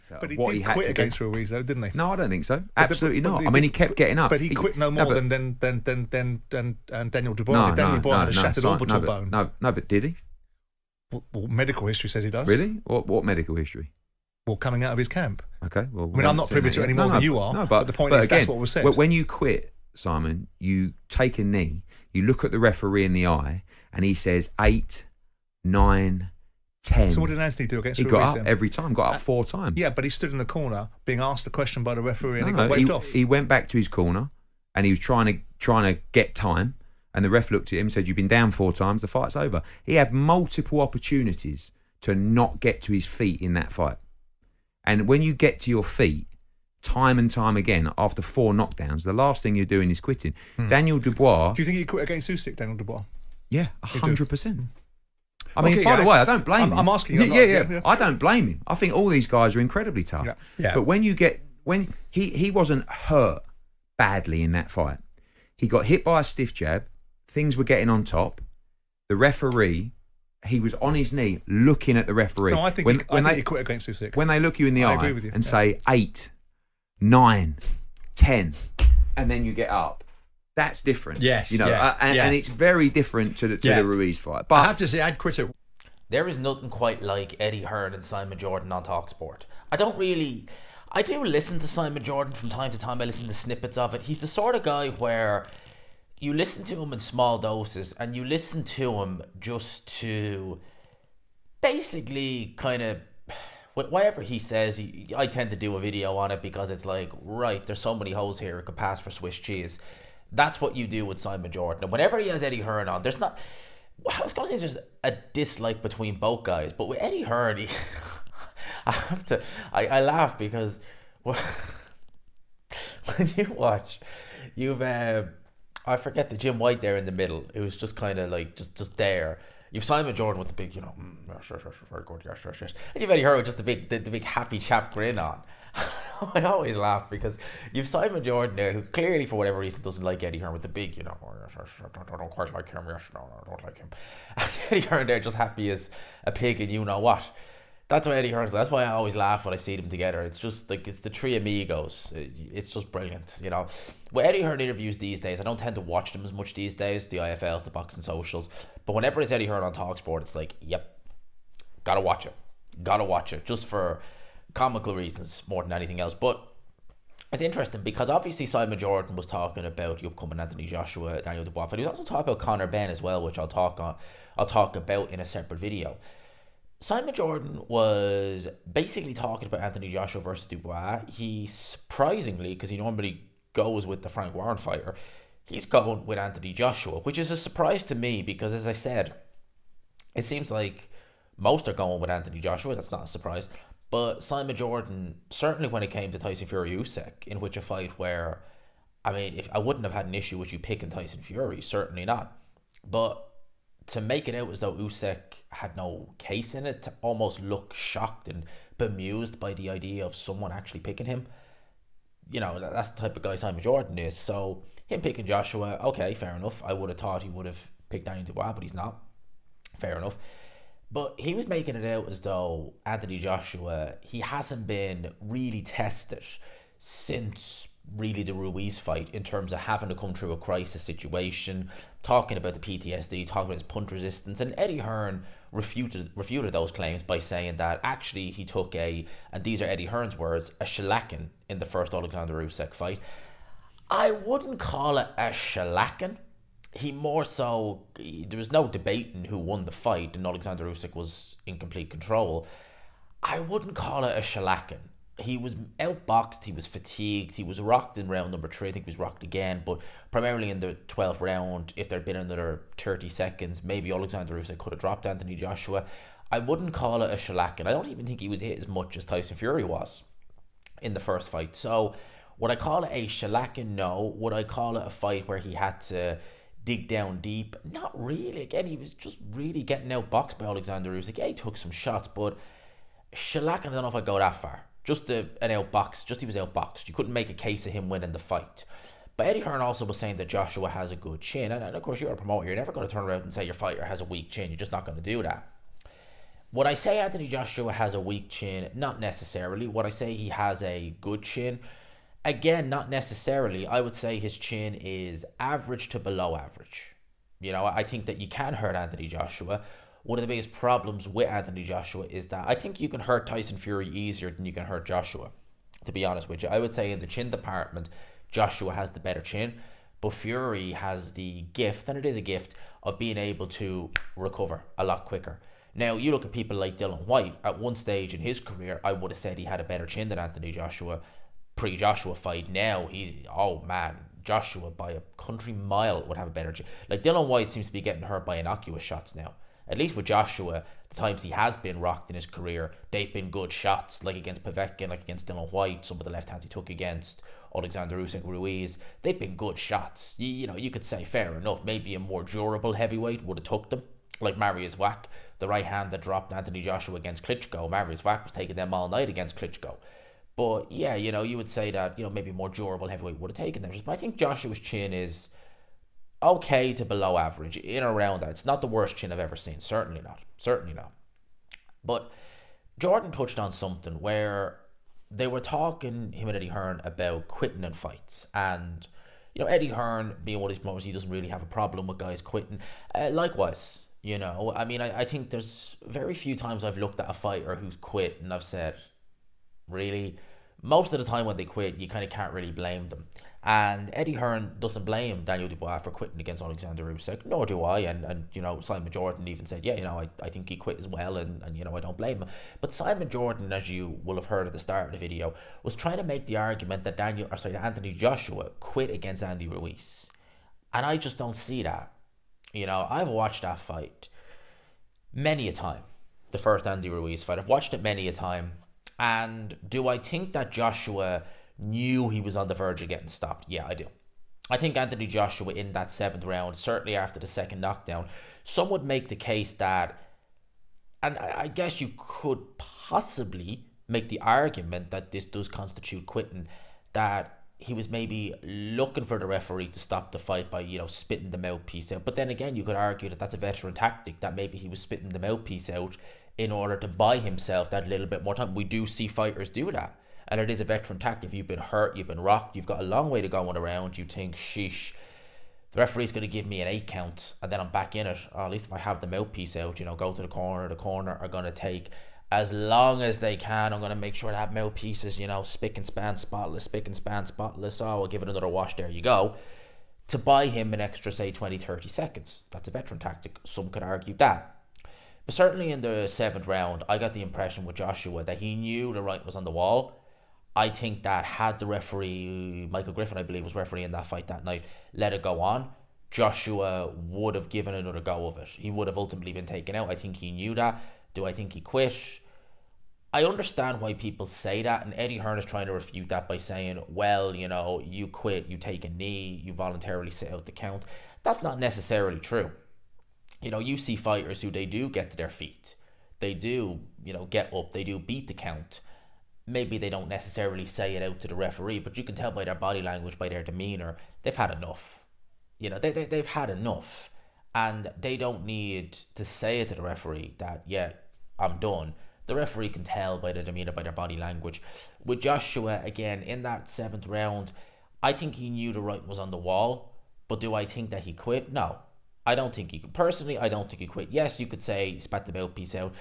But he did quit against Ruiz, though, didn't he? No, I don't think so. Absolutely not. I mean, he kept getting up. But he quit no more than Daniel Dubois. No, Daniel Dubois had a shattered orbital bone. No, but did he? Well, medical history says he does. Really? What medical history? Well, coming out of his camp. Okay. Well, I mean, I'm not privy to it any more than you are. No, but the point is, again, that's what was said. When you quit, Simon, you take a knee, you look at the referee in the eye, and he says 8, 9, 10. So what did Anthony do against He Ruiz? got up every time, got up 4 times. Yeah, but he stood in the corner being asked a question by the referee and he got waved off. He went back to his corner and he was trying to get time, and the ref looked at him and said, "You've been down 4 times, the fight's over." He had multiple opportunities to not get to his feet in that fight. And when you get to your feet, time and time again, after 4 knockdowns, the last thing you're doing is quitting. Daniel Dubois... Do you think he quit against Usyk, Daniel Dubois? Yeah, 100%. I mean, by the way, I don't blame him. I'm asking you. Yeah. I don't blame him. I think all these guys are incredibly tough. Yeah. But when he wasn't hurt badly in that fight. He got hit by a stiff jab. Things were getting on top. The referee... He was on his knee looking at the referee. No, I think he quit against Usyk. When they look you in the eye and say 8, 9, 10, and then you get up, that's different. Yes, you know, and it's very different to the Ruiz fight. But I have to say, I'd quit it. There is nothing quite like Eddie Hearn and Simon Jordan on TalkSport. I do listen to Simon Jordan from time to time. I listen to snippets of it. He's the sort of guy where you listen to him in small doses and you listen to him just to basically kind of whatever he says. I tend to do a video on it because it's like, right, there's so many holes here, it could pass for Swiss cheese. That's what you do with Simon Jordan. And whenever he has Eddie Hearn on, there's not... I was going to say there's a dislike between both guys, but with Eddie Hearn, I laugh because when you watch, I forget the Jim White there in the middle. It was just kind of like just there. You've Simon Jordan with the big, yes, very good, yes. And you've Eddie Hearn with just the big happy chap grin on. I always laugh because you've Simon Jordan there who clearly for whatever reason doesn't like Eddie Hearn with the big, I don't quite like him, yes, no, I don't like him. And Eddie Hearn there just happy as a pig and you know what. That's why Eddie Hearn's. That's why I always laugh when I see them together. It's just like it's the three amigos. It's just brilliant, With Eddie Hearn interviews these days, I don't tend to watch them as much these days. The IFLs, the boxing socials, but whenever it's Eddie Hearn on TalkSport, it's like, yep, gotta watch it, just for comical reasons more than anything else. But it's interesting because obviously Simon Jordan was talking about the upcoming Anthony Joshua, Daniel Dubois, but he was also talking about Conor Benn as well, which I'll talk about in a separate video. Simon Jordan was basically talking about Anthony Joshua versus Dubois. He surprisingly, because he normally goes with the Frank Warren fighter, he's going with Anthony Joshua, which is a surprise to me because, as I said, it seems like most are going with Anthony Joshua. That's not a surprise. But Simon Jordan, certainly when it came to Tyson Fury Usyk, in which a fight where, if I wouldn't have had an issue with you picking Tyson Fury, certainly not. But to make it out as though Usyk had no case in it, to almost look shocked and bemused by the idea of someone actually picking him, that's the type of guy Simon Jordan is. So him picking Joshua, okay, fair enough. I would have thought he would have picked Daniel Dubois, but he's not. Fair enough. But he was making it out as though Anthony Joshua, he hasn't been really tested since really the Ruiz fight in terms of having to come through a crisis situation, talking about the PTSD, talking about his punch resistance. And Eddie Hearn refuted those claims by saying that actually he took and these are Eddie Hearn's words, a shellacking in the first Alexander Usyk fight. I wouldn't call it a shellacking. He more so, there was no debating who won the fight and Alexander Usyk was in complete control. I wouldn't call it a shellacking. He was outboxed, he was fatigued, he was rocked in round number 3, I think he was rocked again, but primarily in the 12th round, if there'd been another 30 seconds, maybe Alexander Usyk could have dropped Anthony Joshua. I wouldn't call it a shellacking. I don't even think he was hit as much as Tyson Fury was in the first fight. So, would I call it a shellacking? No. Would I call it a fight where he had to dig down deep? Not really. Again, he was just really getting outboxed by Alexander Usyk. Yeah, he took some shots, but shellacking, I don't know if I'd go that far. Just an outbox, he was outboxed. You couldn't make a case of him winning the fight. But Eddie Hearn also was saying that Joshua has a good chin. And of course, you're a promoter. You're never going to turn around and say your fighter has a weak chin. You're just not going to do that. Would I say Anthony Joshua has a weak chin? Not necessarily. Would I say he has a good chin? Again, not necessarily. I would say his chin is average to below average. I think that you can hurt Anthony Joshua. One of the biggest problems with Anthony Joshua is that I think you can hurt Tyson Fury easier than you can hurt Joshua, to be honest with you. I would say in the chin department, Joshua has the better chin, but Fury has the gift, and it is a gift, of being able to recover a lot quicker. Now, you look at people like Dylan White. At one stage in his career, I would have said he had a better chin than Anthony Joshua pre-Joshua fight. Now, Joshua by a country mile would have a better chin. Like, Dylan White seems to be getting hurt by innocuous shots now. At least with Joshua, the times he has been rocked in his career, they've been good shots, like against Povetkin, like against Dylan White, some of the left hands he took against Alexander Usyk, Ruiz. They've been good shots. You could say fair enough. Maybe a more durable heavyweight would have took them, like Mariusz Wach, the right hand that dropped Anthony Joshua against Klitschko. Mariusz Wach was taking them all night against Klitschko. But yeah, you would say that, maybe a more durable heavyweight would have taken them. But I think Joshua's chin is okay to below average, in or around that. It's not the worst chin I've ever seen. Certainly not. But Jordan touched on something where they were talking, him and Eddie Hearn, about quitting in fights. And, Eddie Hearn, being one of these promoters, he doesn't really have a problem with guys quitting. Likewise, I think there's very few times I've looked at a fighter who's quit and I've said, really? Most of the time when they quit, you kind of can't really blame them. And Eddie Hearn doesn't blame Daniel Dubois for quitting against Alexander Usyk, nor do I. And Simon Jordan even said, I think he quit as well, and I don't blame him. But Simon Jordan, as you will have heard at the start of the video, was trying to make the argument that Anthony Joshua quit against Andy Ruiz. And I just don't see that. I've watched that fight many a time, the first Andy Ruiz fight. I've watched it many a time. And do I think that Joshua knew he was on the verge of getting stopped? Yeah, I do. I think Anthony Joshua in that 7th round, certainly after the second knockdown, some would make the case that, and I guess you could possibly make the argument that this does constitute quitting, that he was maybe looking for the referee to stop the fight by, spitting the mouthpiece out. But then again, you could argue that that's a veteran tactic, that maybe he was spitting the mouthpiece out in order to buy himself that little bit more time. We do see fighters do that. And it is a veteran tactic. If you've been hurt, you've been rocked, you've got a long way to go on around, you think, sheesh, the referee's going to give me an 8 count and then I'm back in it. Or at least if I have the mouthpiece out, go to the corner are going to take as long as they can. I'm going to make sure that mouthpiece is, spick and span spotless. Oh, I'll give it another wash, there you go. To buy him an extra, say, 20, 30 seconds. That's a veteran tactic. Some could argue that. But certainly in the 7th round, I got the impression with Joshua that he knew the right was on the wall. I think that had the referee, Michael Griffin, I believe, was refereeing that fight that night, let it go on, Joshua would have given another go of it. He would have ultimately been taken out. I think he knew that. Do I think he quit? I understand why people say that, and Eddie Hearn is trying to refute that by saying, well, you quit, you take a knee, you voluntarily sit out the count. That's not necessarily true. You see fighters who they do get to their feet. They do, get up. They do beat the count. Maybe they don't necessarily say it out to the referee, but you can tell by their body language, by their demeanor, they've had enough. They've had enough. And they don't need to say it to the referee that, yeah, I'm done. The referee can tell by their demeanor, by their body language. With Joshua, again, in that 7th round, I think he knew the right was on the wall. But do I think that he quit? No. I don't think he could. Personally, I don't think he quit. Yes, you could say spat the mouthpiece out.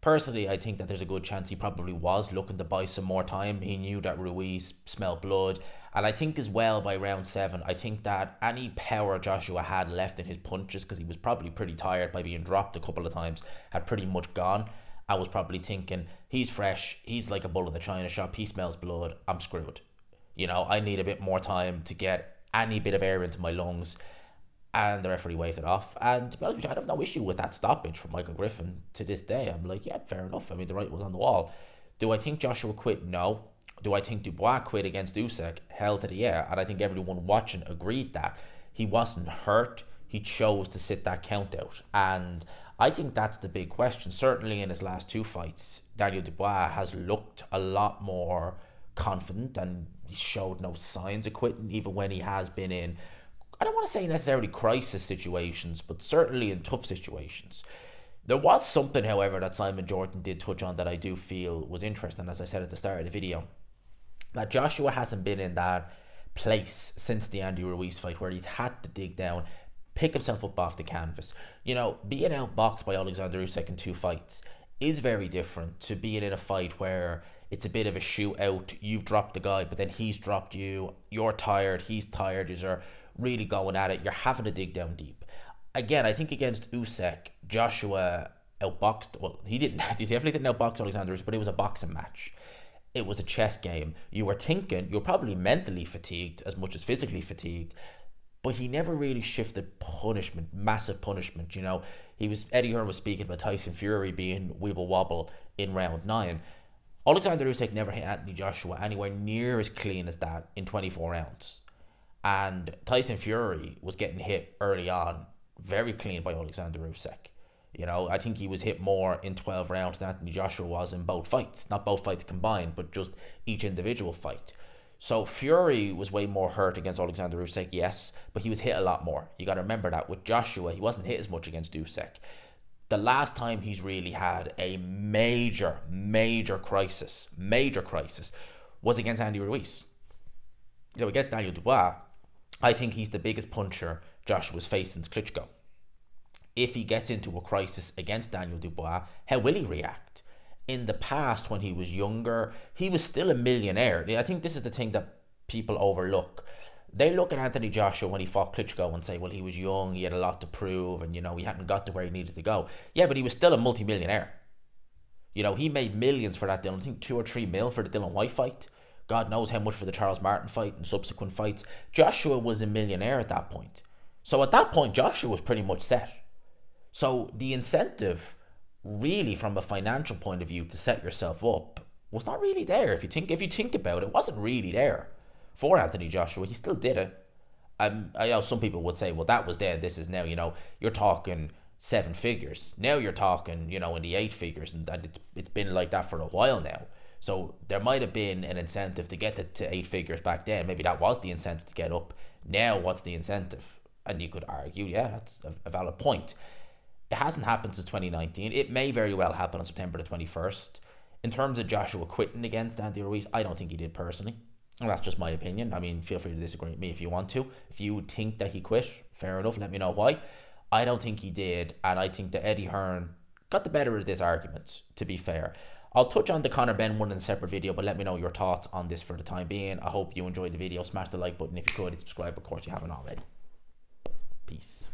Personally, I think that there's a good chance he probably was looking to buy some more time. He knew that Ruiz smelled blood. And I think as well by round 7, I think that any power Joshua had left in his punches, because he was probably pretty tired by being dropped a couple of times, had pretty much gone. I was probably thinking, he's fresh, he's like a bull in the china shop, he smells blood, I'm screwed. I need a bit more time to get any bit of air into my lungs. And the referee waved it off. And to be honest with you, I have no issue with that stoppage from Michael Griffin to this day. I'm like, yeah, fair enough. I mean, the right was on the wall. Do I think Joshua quit? No. Do I think Dubois quit against Usyk? Hell to the yeah. And I think everyone watching agreed that. He wasn't hurt. He chose to sit that count out. And I think that's the big question. Certainly in his last 2 fights, Daniel Dubois has looked a lot more confident, and he showed no signs of quitting, even when he has been in, I don't want to say necessarily crisis situations, but certainly in tough situations. There was something, however, that Simon Jordan did touch on that I do feel was interesting, as I said at the start of the video, that Joshua hasn't been in that place since the Andy Ruiz fight where he's had to dig down, pick himself up off the canvas. You know, being outboxed by Alexander Usyk in 2 fights is very different to being in a fight where it's a bit of a shootout. You've dropped the guy, but then he's dropped you. You're tired. He's tired. You're really going at it. You're having to dig down deep. Again, I think against Usyk, Joshua outboxed. Well, he didn't. He definitely didn't outbox Alexander Usyk, but it was a boxing match. It was a chess game. You were thinking. You were probably mentally fatigued as much as physically fatigued. But he never really shifted punishment, massive punishment. You know, Eddie Hearn was speaking about Tyson Fury being weeble wobble in round 9. Alexander Usyk never hit Anthony Joshua anywhere near as clean as that in 24 rounds. And Tyson Fury was getting hit early on very clean by Alexander Usyk. You know, I think he was hit more in 12 rounds than Anthony Joshua was in both fights. Not both fights combined, but just each individual fight. So Fury was way more hurt against Alexander Usyk, yes, but he was hit a lot more. You got to remember that. With Joshua, he wasn't hit as much against Usyk. The last time he's really had a major crisis was against Andy Ruiz. You know, against Daniel Dubois, I think he's the biggest puncher Joshua's faced since Klitschko. If he gets into a crisis against Daniel Dubois, how will he react? In the past, when he was younger, he was still a millionaire. I think this is the thing that people overlook. They look at Anthony Joshua when he fought Klitschko and say, well, he was young, he had a lot to prove, and, you know, he hadn't got to where he needed to go. Yeah, but he was still a multi-millionaire. You know, he made millions for that Dylan. I think 2 or 3 mil for the Dylan White fight. God knows how much for the Charles Martin fight and subsequent fights. Joshua was a millionaire at that point. So at that point, Joshua was pretty much set. So the incentive, really, from a financial point of view, to set yourself up was not really there. If you think about it, it wasn't really there for Anthony Joshua. He still did it. I know some people would say, well, that was then, this is now. You know, you're talking 7 figures. Now you're talking, you know, in the 8 figures, and it's been like that for a while now. So there might have been an incentive to get it to 8 figures back then. Maybe that was the incentive to get up. Now, what's the incentive? And you could argue, yeah, that's a valid point. It hasn't happened since 2019. It may very well happen on September the 21st. In terms of Joshua quitting against Andy Ruiz, I don't think he did personally. And that's just my opinion. I mean, feel free to disagree with me if you want to. If you think that he quit, fair enough, let me know why. I don't think he did, and I think that Eddie Hearn got the better of this argument, to be fair. I'll touch on the Conor Benn one in a separate video, but let me know your thoughts on this for the time being. I hope you enjoyed the video. Smash the like button if you could. Subscribe, of course, you haven't already. Peace.